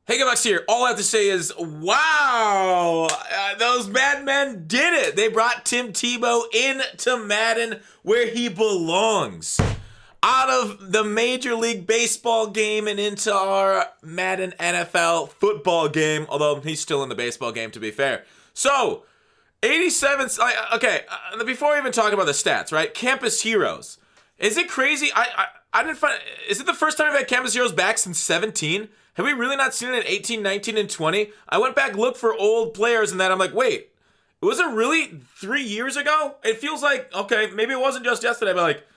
Hey, Max here. All I have to say is, wow, those Mad Men did it. They brought Tim Tebow into Madden where he belongs. Out of the Major League Baseball game and into our Madden NFL football game, although he's still in the baseball game, to be fair. So, 87, okay, before we even talk about the stats, right? Campus Heroes. Is it crazy? I didn't find, is it the first time we've had Campus Heroes back since 17? Have we really not seen it in 18, 19, and 20? I went back, looked for old players and that. I'm like, wait, was it really 3 years ago? It feels like, okay, maybe it wasn't just yesterday, but like,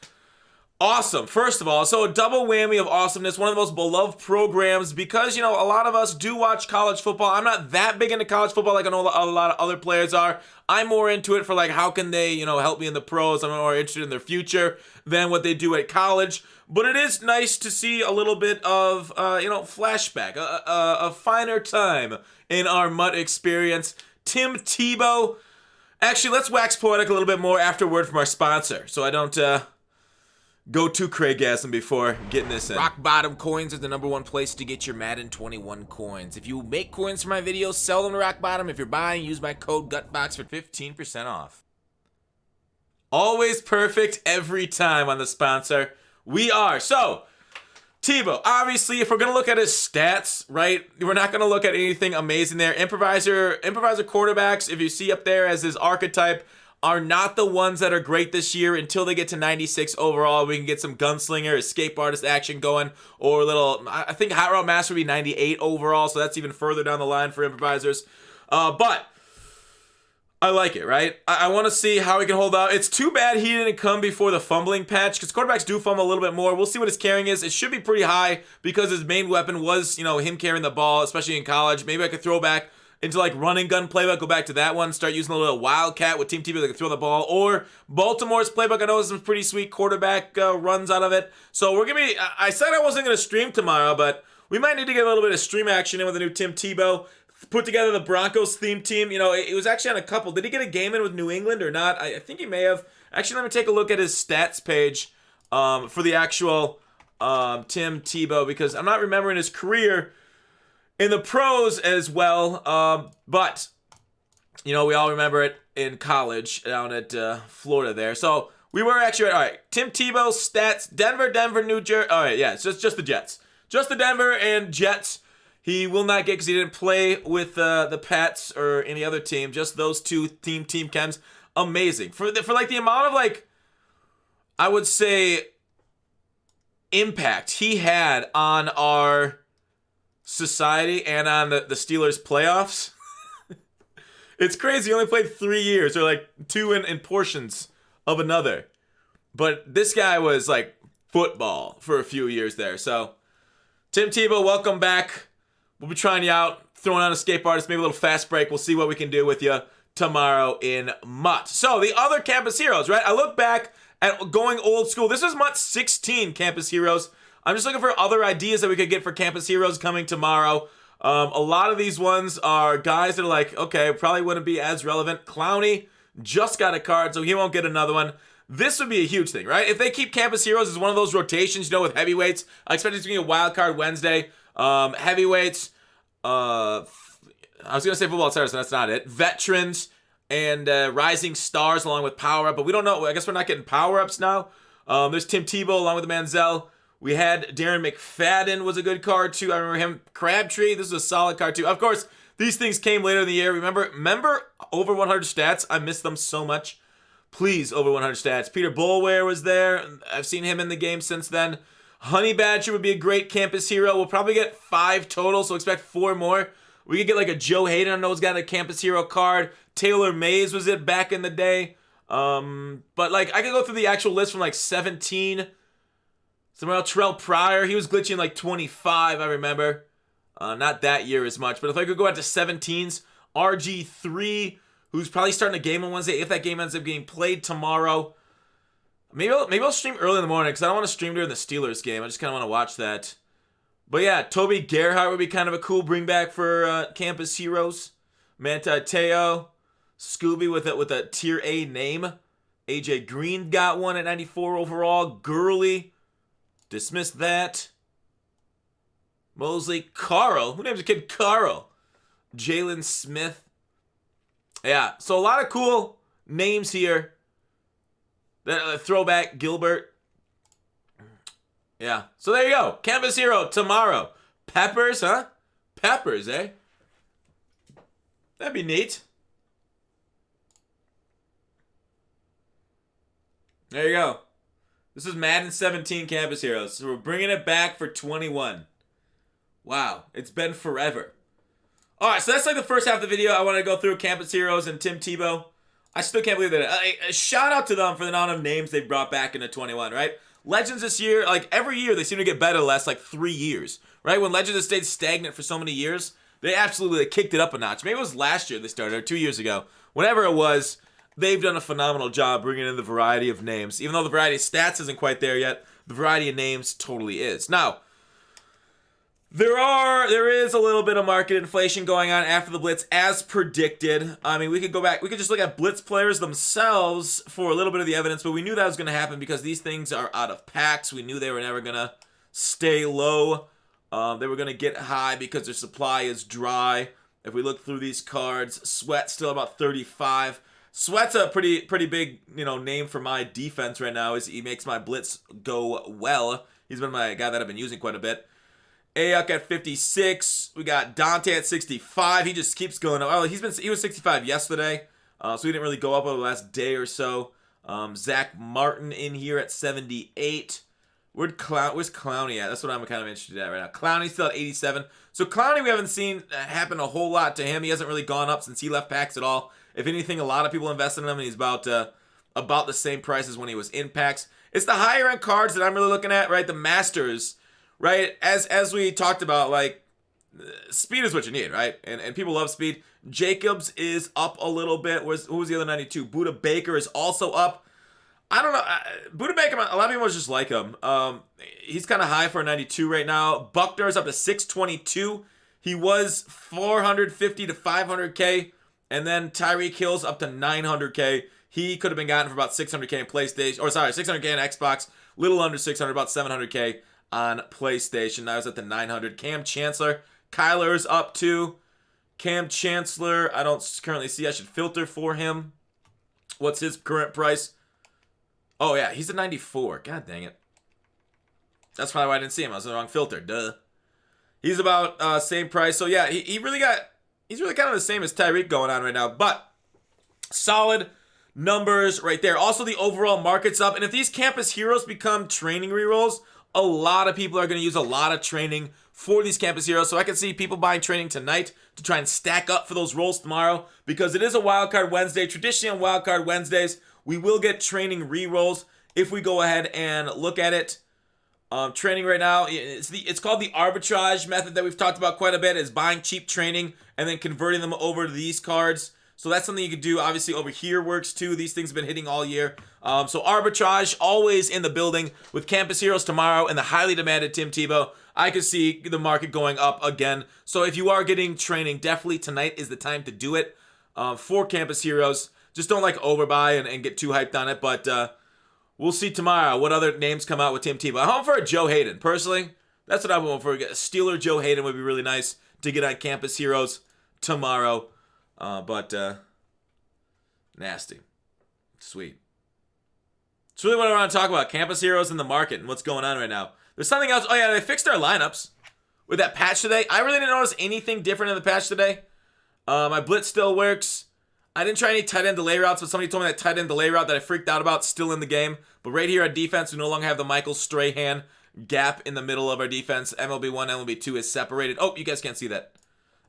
awesome. First of all, so a double whammy of awesomeness. One of the most beloved programs because, you know, a lot of us do watch college football. I'm not that big into college football like I know a lot of other players are. I'm more into it for like, how can they, you know, help me in the pros? I'm more interested in their future than what they do at college. But it is nice to see a little bit of, flashback, a finer time in our MUT experience. Tim Tebow. Actually, let's wax poetic a little bit more after word from our sponsor, so I don't go too Craigasm before getting this in. Rock Bottom Coins is the #1 place to get your Madden 21 coins. If you make coins for my videos, sell them to Rock Bottom. If you're buying, use my code GUTBOX for 15% off. Always perfect every time on the sponsor. We are. So, Tebow, obviously, if we're going to look at his stats, right, we're not going to look at anything amazing there. Improviser quarterbacks, if you see up there as his archetype, are not the ones that are great this year until they get to 96 overall. We can get some gunslinger, escape artist action going, or a little, I think Hot Route Master would be 98 overall, so that's even further down the line for improvisers. But I like it, right? I want to see how he can hold out. It's too bad he didn't come before the fumbling patch, because quarterbacks do fumble a little bit more. We'll see what his carrying is. It should be pretty high, because his main weapon was, you know, him carrying the ball, especially in college. Maybe I could throw back into like running gun playbook, go back to that one, start using a little wildcat with Tim Tebow that can throw the ball, or Baltimore's playbook. I know there's some pretty sweet quarterback runs out of it. So we're gonna be, I said I wasn't gonna stream tomorrow, but we might need to get a little bit of stream action in with the new Tim Tebow. Put together the Broncos theme team. You know, it was actually on a couple. Did he get a game in with New England or not? I think he may have. Actually, let me take a look at his stats page for the actual Tim Tebow, because I'm not remembering his career in the pros as well, but, you know, we all remember it in college down at Florida there. So we were actually, all right, Tim Tebow stats, Denver, New Jersey. All right, yeah, it's just the Jets. Just the Denver and Jets. He will not get because he didn't play with the Pats or any other team. Just those two team chems. Amazing. For like the amount of, like, I would say, impact he had on our society and on the Steelers playoffs. It's crazy. He only played 3 years, or like 2 in portions of another. But this guy was like football for a few years there. So Tim Tebow, welcome back. We'll be trying you out, throwing on a escape artist, maybe a little fast break. We'll see what we can do with you tomorrow in MUT. So the other Campus Heroes, right? I look back at going old school. This is MUT 16 Campus Heroes. I'm just looking for other ideas that we could get for Campus Heroes coming tomorrow. A lot of these ones are guys that are like, okay, probably wouldn't be as relevant. Clowney just got a card, so he won't get another one. This would be a huge thing, right? If they keep Campus Heroes as one of those rotations, you know, with heavyweights, I expect it to be a wild card Wednesday. Heavyweights, I was going to say football stars, and that's not it. Veterans and rising stars along with power-up, but we don't know. I guess we're not getting power-ups now. There's Tim Tebow along with Manziel. We had Darren McFadden was a good card too. I remember him. Crabtree, this is a solid card too. Of course, these things came later in the year. Remember over 100 stats? I miss them so much. Please, over 100 stats. Peter Boulware was there. I've seen him in the game since then. Honey Badger would be a great Campus Hero. We'll probably get 5 total, so expect 4 more. We could get like a Joe Hayden. I know he's got a Campus Hero card. Taylor Mays was it back in the day. But like I could go through the actual list from like 17. Somewhere else, Terrell Pryor, he was glitching like 25, I remember. Not that year as much, but if I could go out to 17s, RG3, who's probably starting a game on Wednesday, if that game ends up getting played tomorrow. Maybe I'll stream early in the morning, because I don't want to stream during the Steelers game. I just kind of want to watch that. But yeah, Toby Gerhart would be kind of a cool bring back for Campus Heroes. Manti Te'o, Scooby with a tier A name. AJ Green got one at 94 overall. Gurley. Dismiss that. Mosley, Carl. Who names a kid Carl? Jalen Smith. Yeah, so a lot of cool names here. Throwback Gilbert. Yeah, so there you go. Campus Hero tomorrow. Peppers, huh? Peppers, eh? That'd be neat. There you go. This is Madden 17 Campus Heroes. So we're bringing it back for 21. Wow, it's been forever. Alright, so that's like the first half of the video. I want to go through Campus Heroes and Tim Tebow. I still can't believe that. A shout out to them for the amount of names they brought back into 21, right? Legends this year, like every year, they seem to get better the last like 3 years, right? When Legends have stayed stagnant for so many years, they absolutely kicked it up a notch. Maybe it was last year they started, or 2 years ago. Whenever it was, they've done a phenomenal job bringing in the variety of names. Even though the variety of stats isn't quite there yet, the variety of names totally is. Now, there is a little bit of market inflation going on after the Blitz, as predicted. I mean, we could go back. We could just look at Blitz players themselves for a little bit of the evidence, but we knew that was going to happen because these things are out of packs. We knew they were never going to stay low. They were going to get high because their supply is dry. If we look through these cards, Sweat still about 35. Sweat's a pretty big, name for my defense right now. He makes my Blitz go well. He's been my guy that I've been using quite a bit. Ayuk at 56. We got Dante at 65. He just keeps going up. Oh, he was 65 yesterday, so he didn't really go up over the last day or so. Zach Martin in here at 78. Where's Clowney at? That's what I'm kind of interested in right now. Clowney's still at 87. So Clowney, we haven't seen happen a whole lot to him. He hasn't really gone up since he left packs at all. If anything, a lot of people invested in him, and he's about the same price as when he was in packs. It's the higher end cards that I'm really looking at, right? The Masters. Right, as we talked about, like, speed is what you need, right? And people love speed. Jacobs is up a little bit. Who was the other 92? Buda Baker is also up. I don't know. Buda Baker, a lot of people just like him. He's kind of high for a 92 right now. Buckner is up to 622. He was 450 to 500K. And then Tyreek Hill's up to 900K. He could have been gotten for about 600K in PlayStation. Or sorry, 600K in Xbox. Little under 600, about 700K. On PlayStation. I was at the 900. Cam Chancellor. Kyler's up too. Cam Chancellor, I don't currently see. I should filter for him. What's his current price? Oh, yeah. He's a 94. God dang it. That's probably why I didn't see him. I was in the wrong filter. Duh. He's about same price. So, yeah, he's really kind of the same as Tyreek going on right now. But solid numbers right there. Also, the overall market's up. And if these Campus Heroes become training rerolls, a lot of people are going to use a lot of training for these Campus Heroes. So I can see people buying training tonight to try and stack up for those rolls tomorrow because it is a Wildcard Wednesday. Traditionally on Wildcard Wednesdays, we will get training re-rolls if we go ahead and look at it. Training right now, it's called the arbitrage method that we've talked about quite a bit, is buying cheap training and then converting them over to these cards. So that's something you could do. Obviously, over here works too. These things have been hitting all year. So arbitrage, always in the building with Campus Heroes tomorrow and the highly demanded Tim Tebow. I could see the market going up again. So if you are getting training, definitely tonight is the time to do it for Campus Heroes. Just don't overbuy and get too hyped on it. But we'll see tomorrow what other names come out with Tim Tebow. I'm hoping for a Joe Hayden. Personally, that's what I'm hoping for. A Steeler Joe Hayden would be really nice to get on Campus Heroes tomorrow. But nasty. Sweet. It's really what I want to talk about. Campus Heroes in the market and what's going on right now. There's something else. Oh, yeah, they fixed our lineups with that patch today. I really didn't notice anything different in the patch today. My blitz still works. I didn't try any tight end delay routes, but somebody told me that tight end delay route that I freaked out about still in the game. But right here on defense, we no longer have the Michael Strahan gap in the middle of our defense. MLB 1, MLB 2 is separated. Oh, you guys can't see that.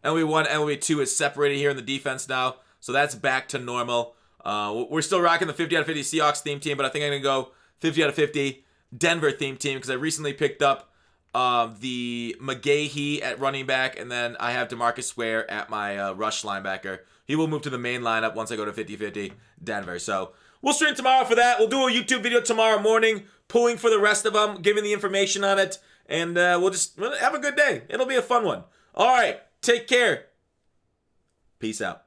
MLB 1, MLB 2 is separated here in the defense now. So that's back to normal. We're still rocking the 50 out of 50 Seahawks theme team, but I think I'm going to go 50 out of 50 Denver theme team because I recently picked up the McGahee at running back, and then I have DeMarcus Ware at my rush linebacker. He will move to the main lineup once I go to 50-50 Denver. So we'll stream tomorrow for that. We'll do a YouTube video tomorrow morning, pulling for the rest of them, giving the information on it, and we'll have a good day. It'll be a fun one. All right. Take care. Peace out.